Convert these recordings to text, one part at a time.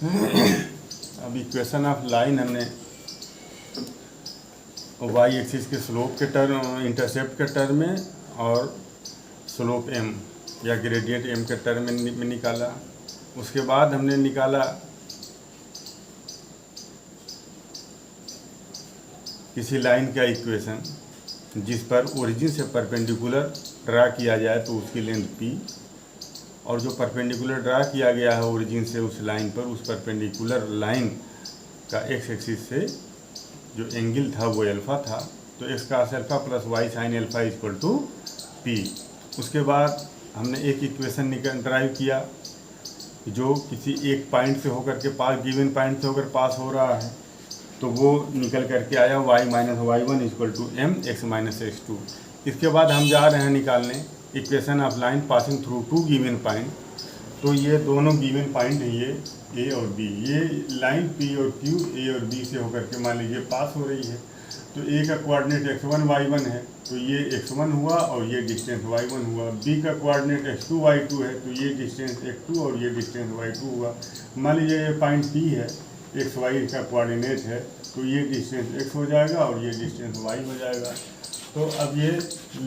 अब equation of line हमने Y axis के स्लोप के टर्म, इंटरसेप्ट के टर्म में और स्लोप एम या ग्रेडियंट एम के टर्म में निकाला। उसके बाद हमने निकाला किसी लाइन का इक्वेशन जिस पर ओरिजिन से परपेंडिकुलर ड्रा किया जाए तो उसकी लेंथ p, और जो परपेंडिकुलर ड्रा किया गया है ओरिजिन से उस लाइन पर, उस परपेंडिकुलर लाइन का एक्स एक्सिस से जो एंगल था वो अल्फ़ा था, तो X cos alpha plus Y sine alpha equal to P. उसके बाद हमने एक इक्वेशन ड्राइव किया जो किसी एक पॉइंट से होकर के पास, गिवन पॉइंट से होकर पास हो रहा है, तो वो निकल करके आया y minus y one equal to m x minus x two. इसके बाद हम जा रहे हैं निकालने equation of line passing through two given point. तो ये दोनों गिवन पॉइंट हैं, ये ए और बी, ये लाइन पी और क्यू ए और बी से होकर के मान लीजिए पास हो रही है। तो ए का कोऑर्डिनेट x1 y1 है, तो ये x1 हुआ और ये डिस्टेंस y1 हुआ। बी का कोऑर्डिनेट x2 y2 है, तो ये डिस्टेंस x2 और ये डिस्टेंस y2 हुआ। मान लीजिए ये पॉइंट P है, एक्स वाई का कोऑर्डिनेट है, तो ये डिस्टेंस x हो जाएगा और ये डिस्टेंस y हो जाएगा। तो अब ये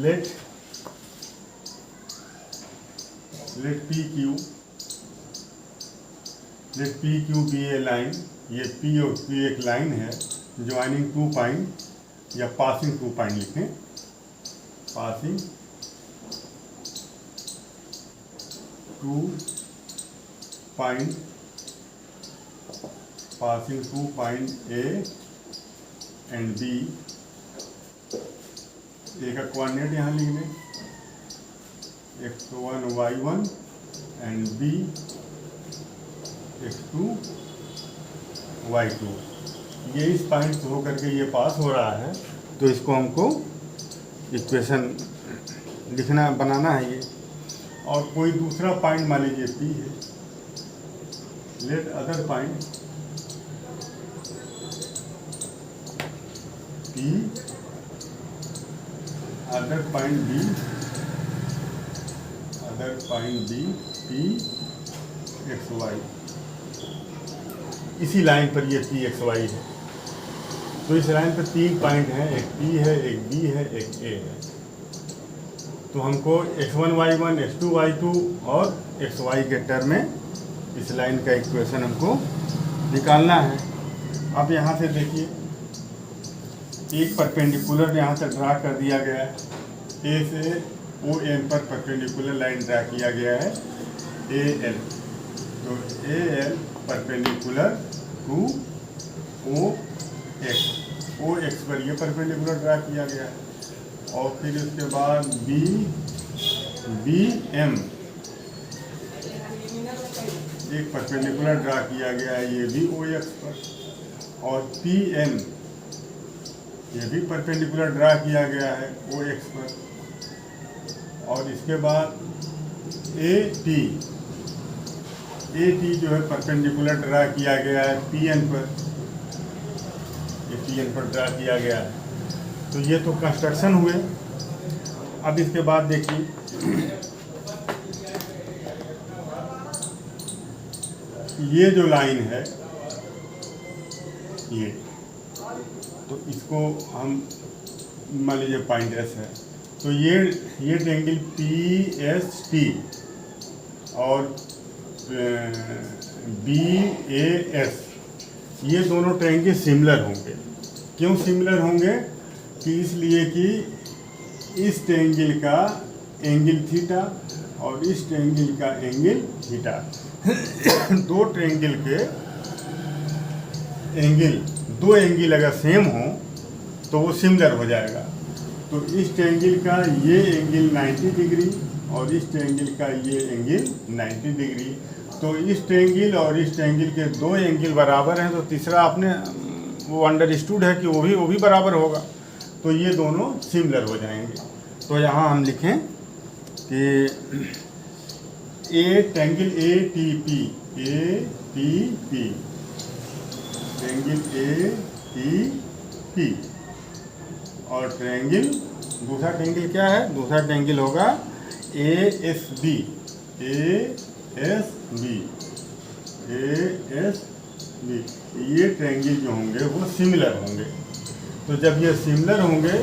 let P Q be a line, ये P और Q एक लाइन है ज्वाइनिंग टू पॉइंट, या पासिंग टू पॉइंट लिखें, passing through point, passing through point A and B. ए का कोऑर्डिनेट यहाँ लिख लें x1 y1 and b x2 y2। ये इस पॉइंट से होकर के ये पास हो रहा है, तो इसको हमको इक्वेशन लिखना बनाना है ये। और कोई दूसरा पॉइंट मान लीजिए P है, let other point P other point B, other point B P x y. इसी लाइन पर ये P एक्स वाई है। तो इस लाइन पर तीन पॉइंट हैं, एक P है, एक B है, एक A है। तो हमको x1 y1 x2 y2 और xy के टर्म में इस लाइन का इक्वेशन हमको निकालना है। अब यहाँ से देखिए एक परपेंडिकुलर यहाँ से ड्रा कर दिया गया है, A से ON पर परपेंडिकुलर लाइन ड्रा किया गया है AL। तो AL परपेंडिकुलर टू OX पर ये परपेंडिकुलर ड्रा किया गया है। और फिर उसके बाद BM एक परपेंडिकुलर ड्रा किया गया है, ये भी OX पर। और PM ये भी परपेंडिकुलर ड्रा किया गया है OX पर। और इसके बाद AT जो है परपेंडिकुलर ड्रा किया गया है PN पर, ये PN पर ड्रा किया गया है। तो ये तो कंस्ट्रक्शन हुए। अब इसके बाद देखिए ये जो लाइन है ये, तो इसको हम मान लीजिए पॉइंट S है, तो ये ट्रायंगल PST और BAS, ये दोनों ट्रायंगल सिमिलर होंगे। क्यों सिमिलर होंगे? कि इसलिए कि इस ट्रायंगल का एंगल थीटा और इस ट्रायंगल का एंगल थीटा, दो ट्रायंगल के एंगल, दो एंगल अगर सेम हो तो वो सिमिलर हो जाएगा। तो इस ट्रायंगल का ये एंगल 90 डिग्री और इस ट्रायंगल का ये एंगल 90 डिग्री। तो इस ट्रायंगल और इस ट्रायंगल के दो एंगल बराबर हैं, तो तीसरा आपने वो अंडरस्टूड है कि वो भी बराबर होगा, तो ये दोनों सिमिलर हो जाएंगे। तो यहाँ हम लिखें कि ट्रायंगल ATP ट्रायंगल ATP और ट्रायंगल, दूसरा ट्रायंगल क्या है? दूसरा ट्रायंगल होगा ASB एस बी, ये ट्रायंगल जो होंगे वो सिमिलर होंगे। तो जब ये सिमिलर होंगे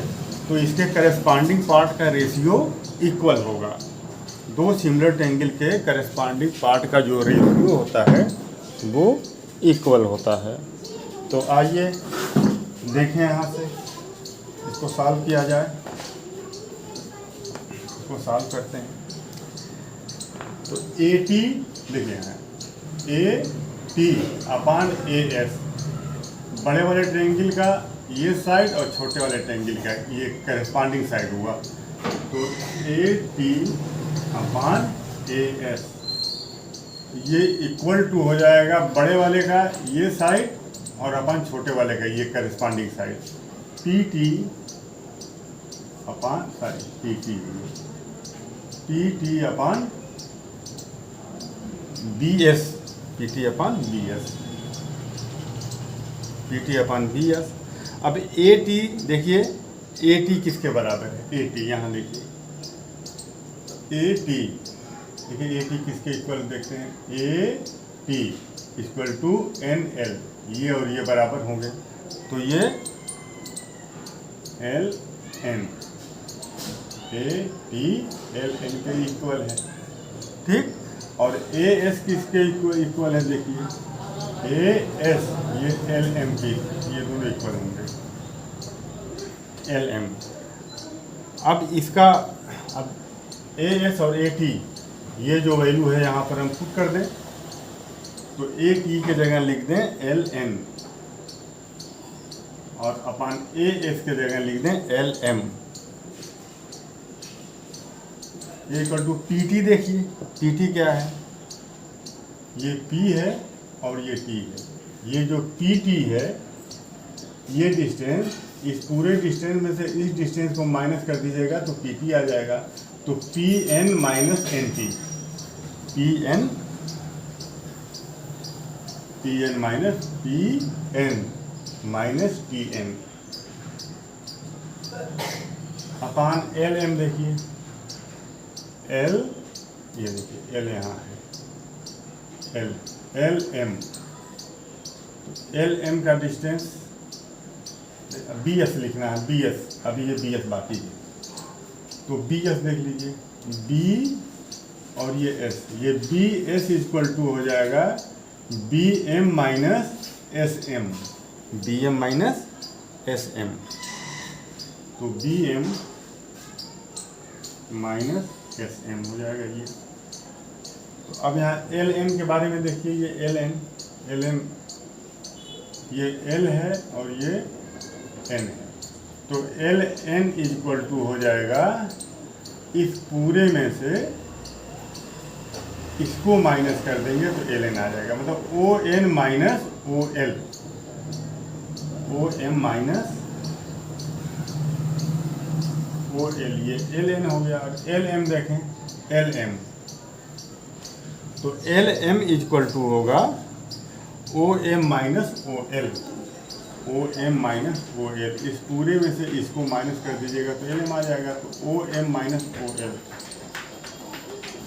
तो इसके करस्पॉन्डिंग पार्ट का रेशियो इक्वल होगा। दो सिमिलर ट्रायंगल के करस्पॉन्डिंग पार्ट का जो रेशियो होता है वो इक्वल होता है। तो आइए देखें यहाँ से इसको सॉल्व किया जाए। इसको सॉल्व करते हैं। तो ए टी देखिए यहाँ A T upon A S, बड़े वाले ट्रायंगल का ये साइड और छोटे वाले ट्रायंगल का ये करस्पॉन्डिंग साइड हुआ। तो A T upon A S ये इक्वल टू हो जाएगा बड़े वाले का ये साइड और अपन छोटे वाले का ये corresponding side, P T upon T T upon B S, P T upon B S, P T upon B S. अब ए टी देखिए, ए टी किसके बराबर है? ए टी यहाँ देखिए, ए टी देखिए, ए टी किसके इक्वल देखते हैं? A T equal to N L, ये और ये बराबर होंगे तो ये L N, A T L N के इक्वल है, ठीक। और ए एस किसके इक्वल है? देखिए ए एस ये एल एम की, ये दोनों इक्वल होंगे, एल एम। अब इसका अब ए एस और ए टी ये जो वैल्यू है यहाँ पर हम पुट कर दें तो ए टी के जगह लिख दें एल एन और अपान ए एस के जगह लिख दें एल एम। ये इक्वल टू पी टी, देखिए पी टी क्या है? ये पी है और ये टी है। ये जो पी टी है ये डिस्टेंस, इस पूरे डिस्टेंस में से इस डिस्टेंस को माइनस कर दीजिएगा तो पी टी आ जाएगा। तो P N minus N T, P N minus P N minus T N upon L M. देखिए एल, ये देखिए एल यहाँ है, L L M, L M का डिस्टेंस बी एस लिखना है, बी एस, अभी ये बी एस बाकी है तो बी एस देख लीजिए, बी और ये एस, ये बी एस इक्वल टू हो जाएगा B M minus S M, B M minus S M. तो B M minus S M हो जाएगा ये। तो अब यहाँ एल एन के बारे में देखिए, ये एल एन ये एल है और ये एन है। तो एल एन इक्वल टू हो जाएगा इस पूरे में से इसको माइनस कर देंगे तो एल एन आ जाएगा, मतलब O N minus O L, O M minus O L, ये एल एन हो गया। और एल एम देखें, एल एम, तो एल एम इक्वल टू होगा O M minus O L, O M minus O L. इस पूरे में से इसको माइनस कर दीजिएगा तो एल एम आ जाएगा। तो O M minus O L,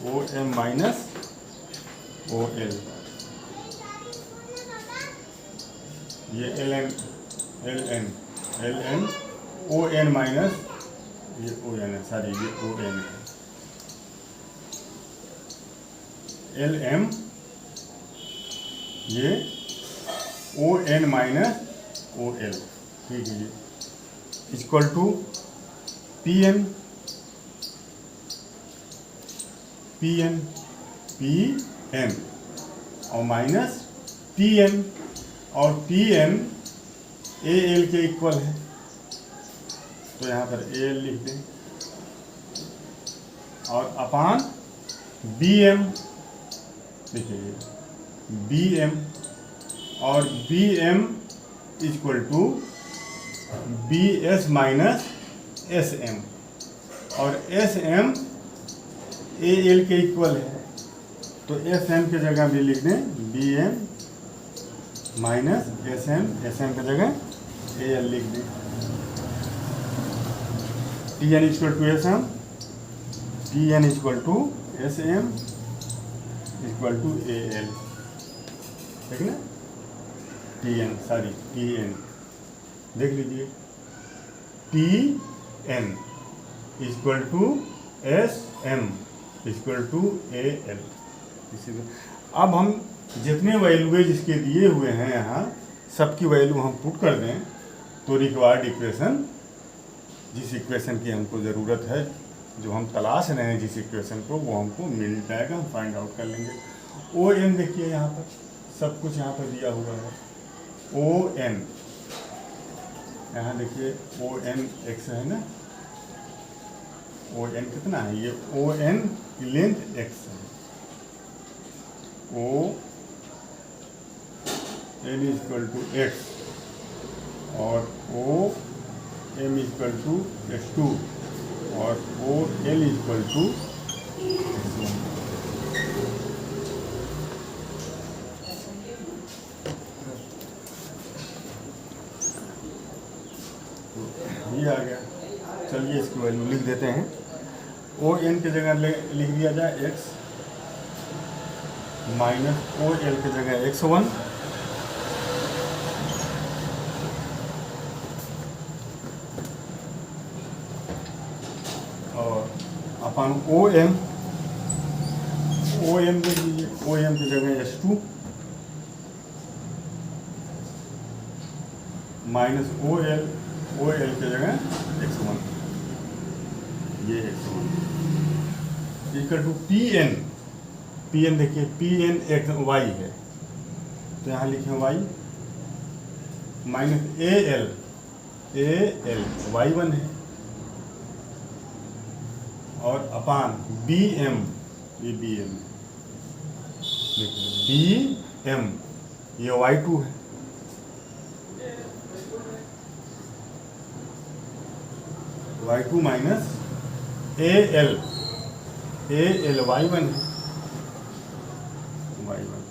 O M minus O L, ये L N, L N, L N O N minus ये ओ एन है, सॉरी ये ओ एन है, एल एम ये O N minus O L, ठीक है। ये equal to P N, P N, P N और माइनस टी एन, और टी एन ए एल के इक्वल है तो यहाँ पर ए एल लिख दें और अपान बी एम, देखिए बी एम, और B M equal to B S minus S M, और एस एम ए एल के इक्वल है तो एस एम के जगह भी लिख दें B M minus S M के जगह ए एल लिख दें। T N equal to S M, T N equal to S M equal to A L. ठीक ना, टी एन देख लीजिए, T N equal to S M equal to A L. इसी अब हम जितने वैल्यूज इसके दिए हुए हैं यहाँ सबकी वैल्यू हम पुट कर दें तो रिक्वायर्ड इक्वेशन, जिस इक्वेशन की हमको ज़रूरत है, जो हम तलाश रहे हैं जिस इक्वेशन को, वो हमको मिल जाएगा, हम फाइंड आउट कर लेंगे। ओ एन देखिए यहाँ पर सब कुछ यहाँ पर दिया हुआ है। ओ एन यहाँ देखिए ओ एन एक्स है ना, ओ एन कितना है, ये ओ एन की लेंथ एक्स है। O N equal to X और O M equal to S two और ओ एल इक्वल टू ये आ गया। चलिए इसकी वैल्यू लिख देते हैं। ओ एन की जगह लिख दिया जाए एक्स माइनस ओ एल की जगह x1 और अपन ओ एम देख लीजिए, ओ एम की जगह S2 माइनस ओ एल की जगह x1, ये x1 equal to P N देखिए, पी एन एक्स वाई है तो यहाँ लिखें y minus A L y one है और अपान बी एम, ये बी एम देखिए, बी एम ये वाई टू है, y two minus A L y one है, वाई वन।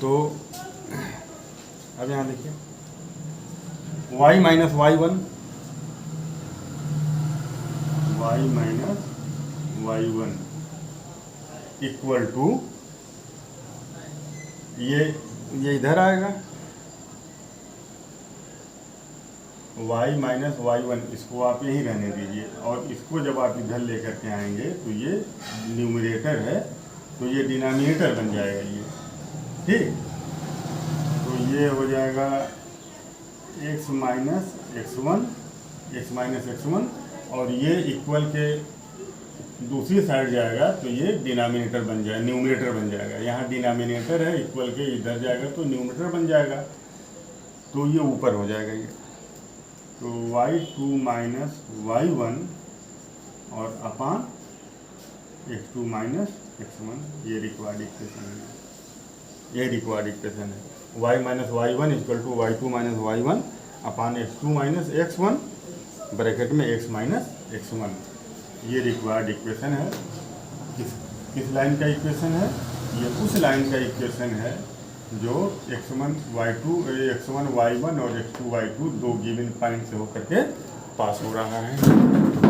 तो अब यहाँ देखिए y minus y one, y minus y one equal to ये इधर आएगा, y माइनस वाई वन, इसको आप यहीं रहने दीजिए और इसको जब आप इधर लेकर के आएंगे तो ये न्यूमरेटर है तो ये डिनोमिनेटर बन जाएगा ये, ठीक। तो ये हो जाएगा x माइनस एक्स वन और ये इक्वल के दूसरी साइड जाएगा तो ये डिनोमिनेटर बन जाएगा, न्यूमरेटर बन जाएगा। यहाँ डिनोमिनेटर है, इक्वल के इधर जाएगा तो न्यूमरेटर बन जाएगा, तो ये ऊपर हो जाएगा ये। तो y2 माइनस वाई वन और अपान x2 माइनस x1, ये रिक्वायर्ड इक्वेशन है, ये रिक्वायर्ड इक्वेशन है। y minus y one equal to y2 minus y one upon x2 minus x1 bracket में x माइनस x1, ये रिक्वायर्ड इक्वेशन है। किस line का इक्वेशन है, ये उस लाइन का इक्वेशन है जो x1 y1 और x2 y2 दो गिवन पॉइंट से होकर के पास हो रहा है।